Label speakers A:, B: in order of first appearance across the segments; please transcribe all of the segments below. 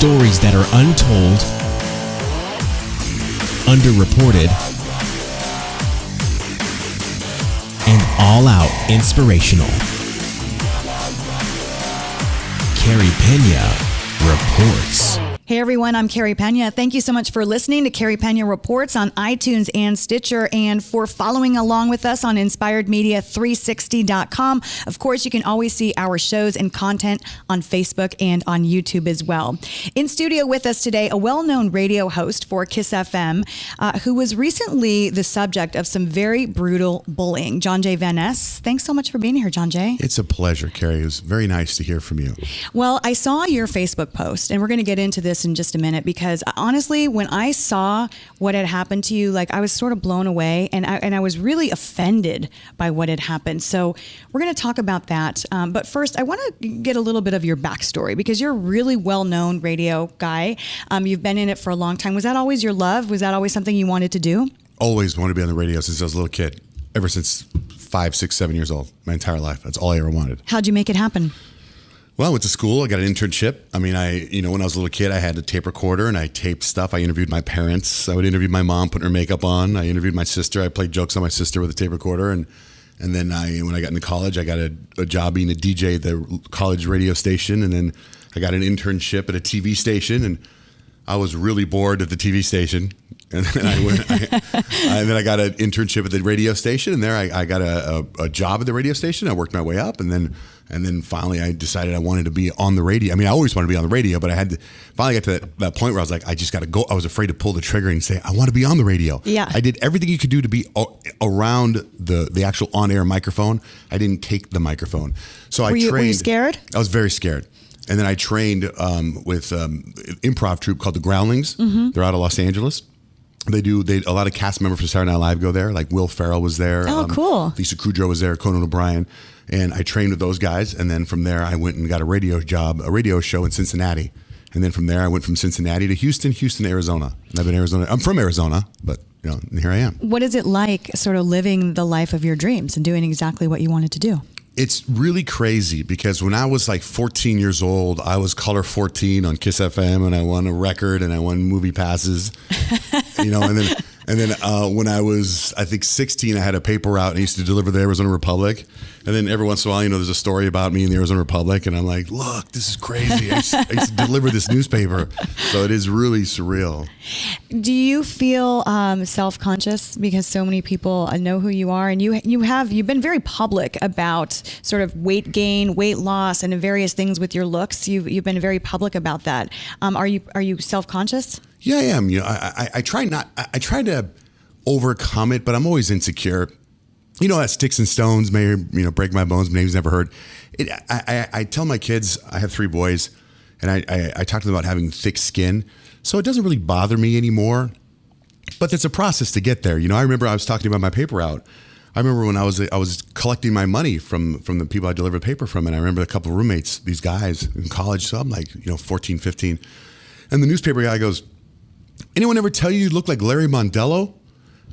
A: Stories that are untold, underreported, and all-out inspirational. Carey Pena reports.
B: Hey everyone, I'm Carey Pena. Thank you so much for listening to Carey Pena Reports on iTunes and Stitcher, and for following along with us on InspiredMedia360.com. Of course, you can always see our shows and content on Facebook and on YouTube as well. In studio with us today, a well-known radio host for Kiss FM, who was recently the subject of some very brutal bullying, Johnjay Van Es. Thanks so much for being here, Johnjay.
C: It's a pleasure, Carey. It was very nice to hear from you.
B: Well, I saw your Facebook post, and we're going to get into this in just a minute, because honestly, when I saw what had happened to you, I was sort of blown away, and I was really offended by what had happened. So we're going to talk about that. But first, I want to get a little bit of your backstory, because you're a really well-known radio guy. You've been in it for a long time. Was that always your love? Was that always something you wanted to do?
C: Always wanted to be on the radio since I was a little kid. Ever since 5, 6, 7 years old. My entire life. That's all I ever wanted.
B: How'd you make it happen?
C: Well, I went to school. I got an internship. I mean, when I was a little kid, I had a tape recorder and I taped stuff. I interviewed my parents. I would interview my mom, putting her makeup on. I interviewed my sister. I played jokes on my sister with a tape recorder. And then when I got into college, I got a job being a DJ at the college radio station. And then I got an internship at a TV station. And I was really bored at the TV station. And then I got an internship at the radio station. And there I got a job at the radio station. I worked my way up. And then finally I decided I wanted to be on the radio. I mean, I always wanted to be on the radio, but I had to finally get to that point where I was like, I just got to go. I was afraid to pull the trigger and say, I want to be on the radio.
B: Yeah.
C: I did everything you could do to be around the actual on-air microphone. I didn't take the microphone. So I trained. Were
B: you scared?
C: I was very scared. And then I trained with an improv troupe called the Groundlings. Mm-hmm. They're out of Los Angeles. A lot of cast members from Saturday Night Live go there. Like Will Ferrell was there.
B: Oh, cool.
C: Lisa Kudrow was there. Conan O'Brien. And I trained with those guys. And then from there, I went and got a radio show in Cincinnati. And then from there, I went from Cincinnati to Houston, Arizona. And I've been in Arizona. I'm from Arizona, but here I am.
B: What is it like sort of living the life of your dreams and doing exactly what you wanted to do?
C: It's really crazy, because when I was like 14 years old, I was caller 14 on Kiss FM, and I won a record and I won movie passes, and then when I was, I think 16, I had a paper route and I used to deliver the Arizona Republic. And then every once in a while, there's a story about me in the Arizona Republic, and I'm like, look, this is crazy. I used to deliver this newspaper. So it is really surreal.
B: Do you feel self-conscious because so many people know who you are, and you've been very public about sort of weight gain, weight loss, and various things with your looks. You've been very public about that. Are you self-conscious?
C: Yeah, I am. I try to overcome it, but I'm always insecure. That sticks and stones may break my bones, but name's never hurt. I tell my kids, I have 3 boys, and I talk to them about having thick skin, so it doesn't really bother me anymore. But it's a process to get there. I remember I was talking about my paper route. I remember when I was collecting my money from the people I delivered paper from, and I remember a couple of roommates, these guys in college. So I'm like 14, 15, and the newspaper guy goes, "Anyone ever tell you look like Larry Mondello?"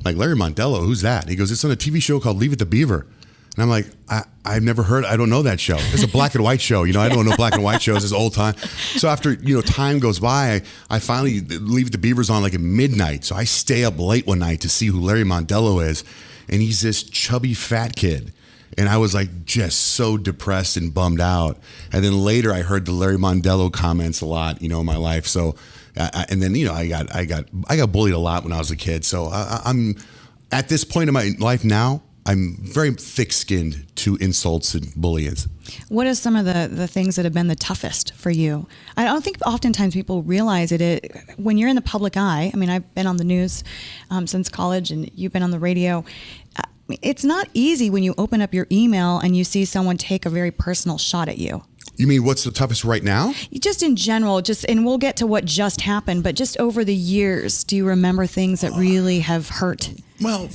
C: Like, Larry Mondello, who's that? He goes, "It's on a TV show called Leave It to Beaver." And I'm like, I've never heard, I don't know that show. It's a black and white show. I don't know black and white shows. It's old time. So after, time goes by, I finally Leave It to Beaver's on like at midnight. So I stay up late one night to see who Larry Mondello is. And he's this chubby fat kid. And I was like just so depressed and bummed out. And then later I heard the Larry Mondello comments a lot, in my life. So and then I got bullied a lot when I was a kid. So I'm at this point in my life now, I'm very thick-skinned to insults and bullying.
B: What are some of the things that have been the toughest for you? I don't think oftentimes people realize it. When you're in the public eye, I mean, I've been on the news since college, and you've been on the radio. It's not easy when you open up your email and you see someone take a very personal shot at you.
C: You mean what's the toughest right now?
B: Just in general, and we'll get to what just happened, but just over the years, do you remember things that really have hurt?
C: Well,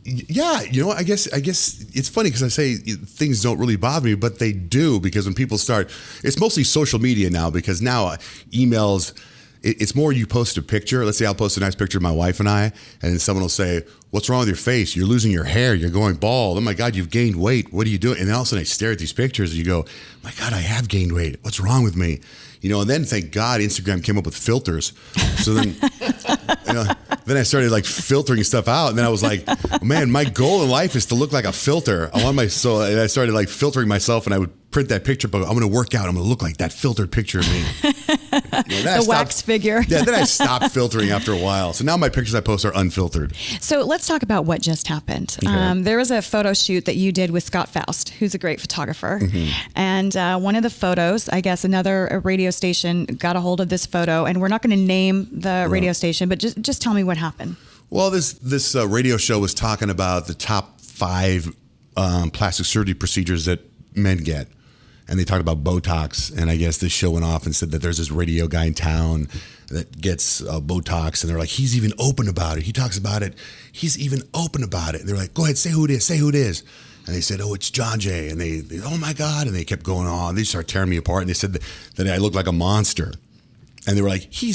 C: yeah, I guess it's funny because I say things don't really bother me, but they do, because when people start, it's mostly social media now, because now emails it's more you post a picture. Let's say I'll post a nice picture of my wife and I, and then someone will say, "What's wrong with your face? You're losing your hair. You're going bald. Oh my God, you've gained weight. What are you doing?" And then all of a sudden I stare at these pictures and you go, "My God, I have gained weight. What's wrong with me?" And then thank God Instagram came up with filters. So then, then I started like filtering stuff out. And then I was like, man, my goal in life is to look like a filter. And I started like filtering myself, and I would print that picture, but I'm going to work out. I'm going to look like that filtered picture of me.
B: The wax figure.
C: Yeah, then I stopped filtering after a while. So now my pictures I post are unfiltered.
B: So let's talk about what just happened.
C: Okay.
B: There was a photo shoot that you did with Scott Faust, who's a great photographer. And one of the photos, I guess another radio station got a hold of this photo, and we're not going to name the radio station, but just tell me what happened.
C: Well, this radio show was talking about the top 5 plastic surgery procedures that men get. And they talked about Botox, and I guess this show went off and said that there's this radio guy in town that gets Botox, and they're like, he's even open about it. He talks about it. He's even open about it. And they're like, go ahead, say who it is. Say who it is. And they said, oh, it's Johnjay. And they oh my God. And they kept going on. They started tearing me apart, and they said that I looked like a monster. And they were like, he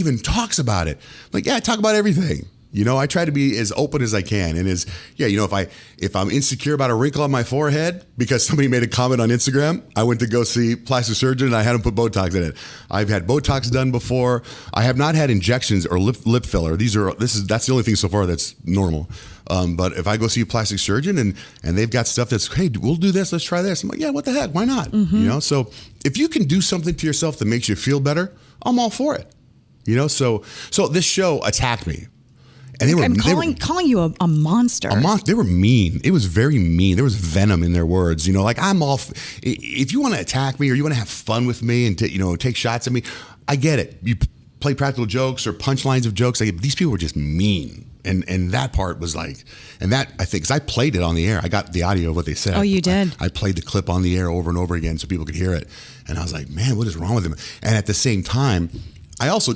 C: even talks about it. I'm like, yeah, I talk about everything. I try to be as open as I can. And if I'm insecure about a wrinkle on my forehead because somebody made a comment on Instagram, I went to go see a plastic surgeon and I had him put Botox in it. I've had Botox done before. I have not had injections or lip filler. That's the only thing so far that's normal. But if I go see a plastic surgeon and they've got stuff that's, hey, we'll do this, let's try this. I'm like, yeah, what the heck? Why not? So if you can do something to yourself that makes you feel better, I'm all for it. So this show attacked me. And
B: I'm calling you a monster.
C: A monster. They were mean. It was very mean. There was venom in their words. Like I'm all. If you want to attack me or you want to have fun with me and take shots at me, I get it. You play practical jokes or punchlines of jokes. These people were just mean, and that part was like, and that I think because I played it on the air. I got the audio of what they said.
B: Oh, you did.
C: I played the clip on the air over and over again so people could hear it, and I was like, man, what is wrong with them? And at the same time, I also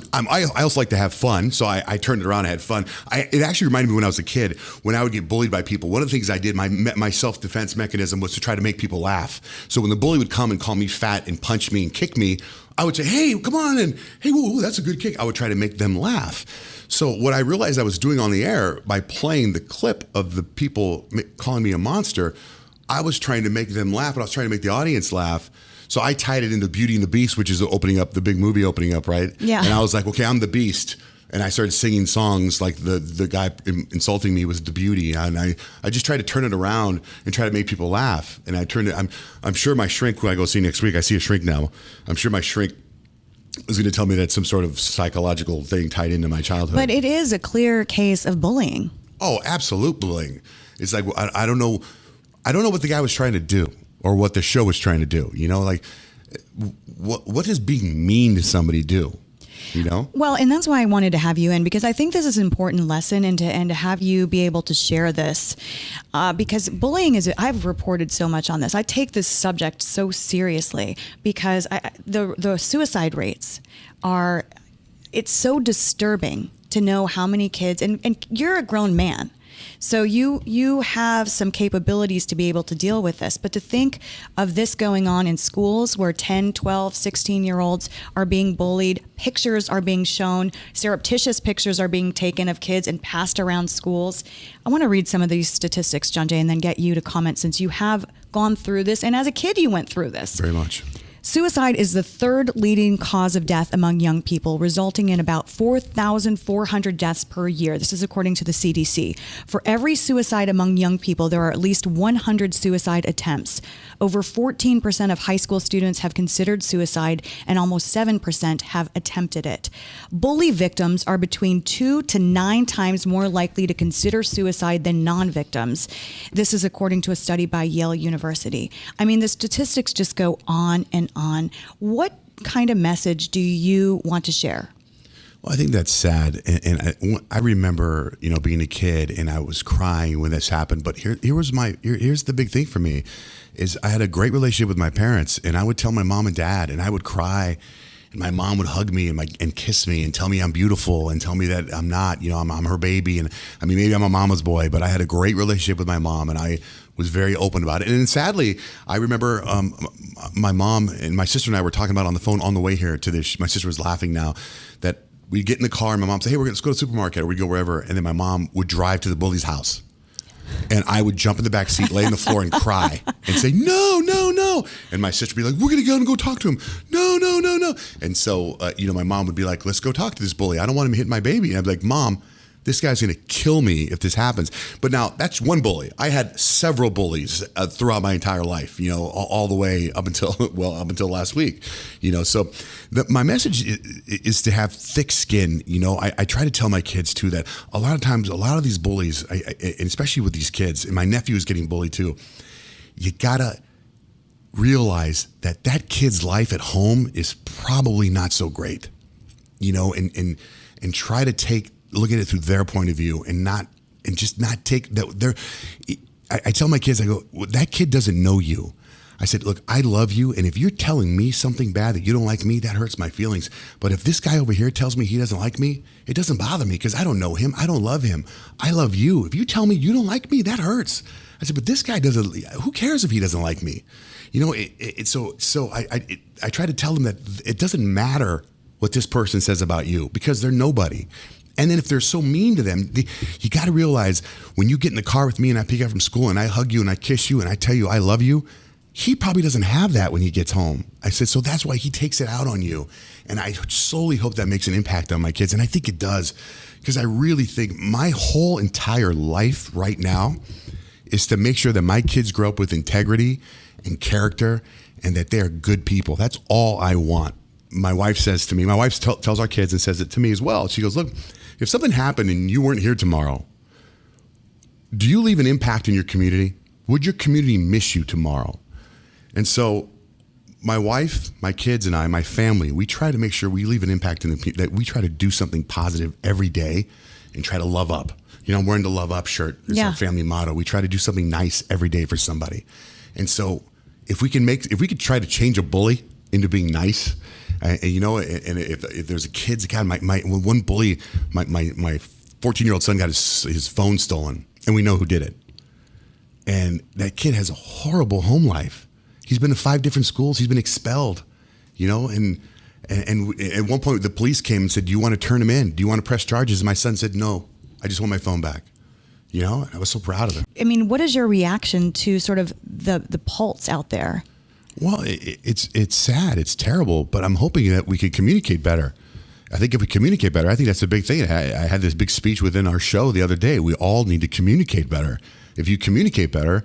C: like to have fun, so I turned it around and had fun. It actually reminded me when I was a kid, when I would get bullied by people. One of the things I did, my self-defense mechanism was to try to make people laugh. So when the bully would come and call me fat and punch me and kick me, I would say, hey, come on, and hey, whoa, that's a good kick. I would try to make them laugh. So what I realized I was doing on the air by playing the clip of the people calling me a monster, I was trying to make them laugh, but I was trying to make the audience laugh. So I tied it into Beauty and the Beast, which is opening up, the big movie opening up, right?
B: Yeah.
C: And I was like, okay, I'm the Beast. And I started singing songs like the guy insulting me was the Beauty. And I just tried to turn it around and try to make people laugh. And I turned it, I'm sure my shrink, who I go see next week, I see a shrink now. I'm sure my shrink is going to tell me that's some sort of psychological thing tied into my childhood.
B: But it is a clear case of bullying.
C: Oh, absolute bullying. It's like, I don't know what the guy was trying to do. Or what the show was trying to do, like what does being mean to somebody do,
B: Well, and that's why I wanted to have you in, because I think this is an important lesson, and to have you be able to share this, because bullying I've reported so much on this. I take this subject so seriously because the suicide rates it's so disturbing to know how many kids, and you're a grown man. So you have some capabilities to be able to deal with this. But to think of this going on in schools where 10, 12, 16-year-olds are being bullied, pictures are being shown, surreptitious pictures are being taken of kids and passed around schools. I want to read some of these statistics, Johnjay, and then get you to comment, since you have gone through this. And as a kid, you went through this.
C: Very much.
B: Suicide is the third leading cause of death among young people, resulting in about 4,400 deaths per year. This is according to the CDC. For every suicide among young people, there are at least 100 suicide attempts. Over 14% of high school students have considered suicide, and almost 7% have attempted it. Bully victims are between 2 to 9 times more likely to consider suicide than non-victims. This is according to a study by Yale University. I mean, the statistics just go on and on. What kind of message do you want to share?
C: Well, I think that's sad. And I remember, being a kid and I was crying when this happened. But here's the big thing for me is I had a great relationship with my parents, and I would tell my mom and dad, and I would cry, and my mom would hug me and kiss me and tell me I'm beautiful and tell me that I'm not, I'm her baby. And I mean, maybe I'm a mama's boy, but I had a great relationship with my mom, and I was very open about it. And sadly, I remember my mom and my sister and I were talking about on the phone on the way here to this. My sister was laughing now that we'd get in the car and my mom say, hey, let's go to the supermarket, or we'd go wherever. And then my mom would drive to the bully's house. And I would jump in the back seat, lay on the floor and cry and say, no, no, no. And my sister would be like, we're going to go and go talk to him. No, no, no, no. And so, my mom would be like, let's go talk to this bully. I don't want him to hit my baby. And I'd be like, Mom, this guy's going to kill me if this happens. But now that's one bully. I had several bullies throughout my entire life, all the way up until last week, So my message is to have thick skin. I try to tell my kids too that a lot of times, a lot of these bullies, and especially with these kids, and my nephew is getting bullied too, you gotta realize that kid's life at home is probably not so great, and try to look at it through their point of view and just not take that. I tell my kids, I go, well, that kid doesn't know you. I said, look, I love you. And if you're telling me something bad that you don't like me, that hurts my feelings. But if this guy over here tells me he doesn't like me, it doesn't bother me because I don't know him. I don't love him. I love you. If you tell me you don't like me, that hurts. I said, but this guy doesn't, who cares if he doesn't like me? So I try to tell them that it doesn't matter what this person says about you because they're nobody. And then if they're so mean to them, you got to realize when you get in the car with me and I pick you up from school and I hug you and I kiss you and I tell you I love you, he probably doesn't have that when he gets home. I said, so that's why he takes it out on you. And I solely hope that makes an impact on my kids. And I think it does, because I really think my whole entire life right now is to make sure that my kids grow up with integrity and character and that they're good people. That's all I want. My wife says to me, my wife tells our kids and says it to me as well. She goes, look, if something happened and you weren't here tomorrow, do you leave an impact in your community? Would your community miss you tomorrow? And so my wife, my kids and I, my family, we try to make sure we leave an impact that we try to do something positive every day and try to love up. I'm wearing the Love Up shirt. It's our family motto. We try to do something nice every day for somebody. And so if we could try to change a bully into being nice, and if there's a kid's account, my one bully, my 14-year-old son got his phone stolen, and we know who did it. And that kid has a horrible home life. He's been to 5 different schools. He's been expelled, and at one point the police came and said, do you want to turn him in? Do you want to press charges? And my son said, no, I just want my phone back. And I was so proud of him.
B: I mean, what is your reaction to sort of the pulse out there?
C: Well, it's sad. It's terrible. But I'm hoping that we can communicate better. I think if we communicate better, I think that's a big thing. I had this big speech within our show the other day. We all need to communicate better. If you communicate better,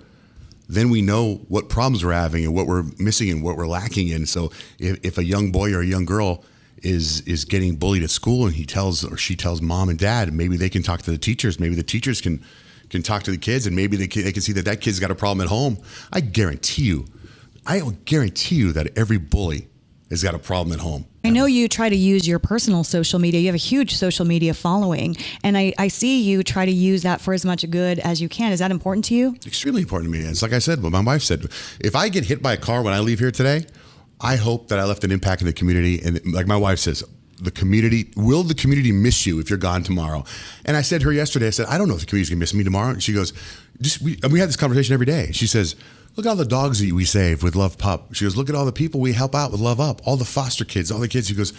C: then we know what problems we're having and what we're missing and what we're lacking in. So if a young boy or a young girl is getting bullied at school and he tells or she tells mom and dad, maybe they can talk to the teachers. Maybe the teachers can talk to the kids, and maybe they can see that kid's got a problem at home. I guarantee you that every bully has got a problem at home.
B: I know you try to use your personal social media. You have a huge social media following, and I see you try to use that for as much good as you can. Is that important to you?
C: Extremely important to me. It's like I said, what my wife said, if I get hit by a car when I leave here today, I hope that I left an impact in the community. And like my wife says, will the community miss you if you're gone tomorrow? And I said to her yesterday, I said, I don't know if the community's gonna miss me tomorrow. And she goes, we had this conversation every day. She says, look at all the dogs that we save with Love Pup. She goes, look at all the people we help out with Love Up, all the foster kids, all the kids. She goes,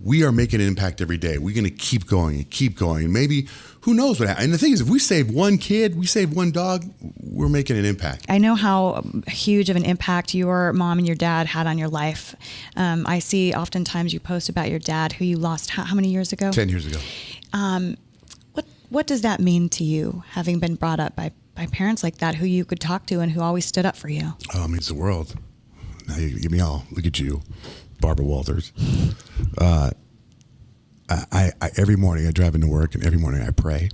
C: we are making an impact every day. We're going to keep going and keep going. And maybe, who knows what happens. And the thing is, if we save one kid, we save one dog, we're making an impact.
B: I know how huge of an impact your mom and your dad had on your life. I see oftentimes you post about your dad, who you lost how many years ago?
C: 10 years ago.
B: What does that mean to you, having been brought up by parents like that, who you could talk to and who always stood up for you?
C: Oh, it means the world. Now you give me all. Look at you, Barbara Walters. I every morning I drive into work, and every morning I pray.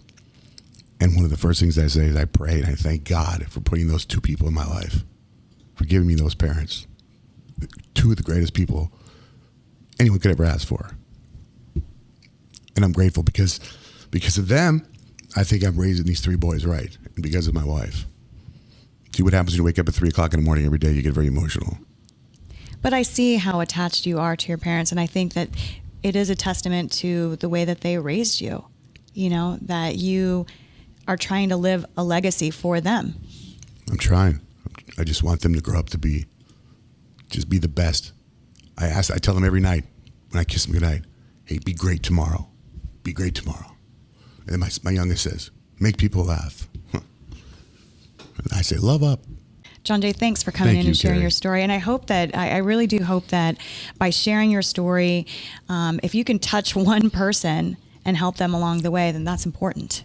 C: And one of the first things I say is I pray and I thank God for putting those 2 people in my life, for giving me those parents, 2 of the greatest people anyone could ever ask for. And I'm grateful because of them. I think I'm raising these 3 boys right, and because of my wife. See what happens when you wake up at 3 o'clock in the morning every day. You get very emotional.
B: But I see how attached you are to your parents, and I think that it is a testament to the way that they raised you, that you are trying to live a legacy for them.
C: I'm trying. I just want them to grow up to be the best. I tell them every night when I kiss them goodnight, hey, be great tomorrow. Be great tomorrow. And then my youngest says, make people laugh. And I say, love up.
B: Johnjay, thanks for coming in and sharing
C: Carey.
B: your story. And I hope that, I really do hope that by sharing your story, if you can touch one person and help them along the way, then that's important.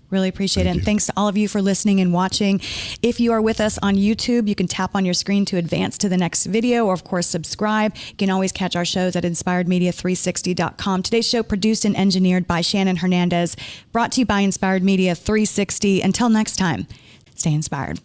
B: Really appreciate it. And thanks to all of you for listening and watching. If you are with us on YouTube, you can tap on your screen to advance to the next video, or of course, subscribe. You can always catch our shows at inspiredmedia360.com. Today's show produced and engineered by Shannon Hernandez, brought to you by Inspired Media 360. Until next time, stay inspired.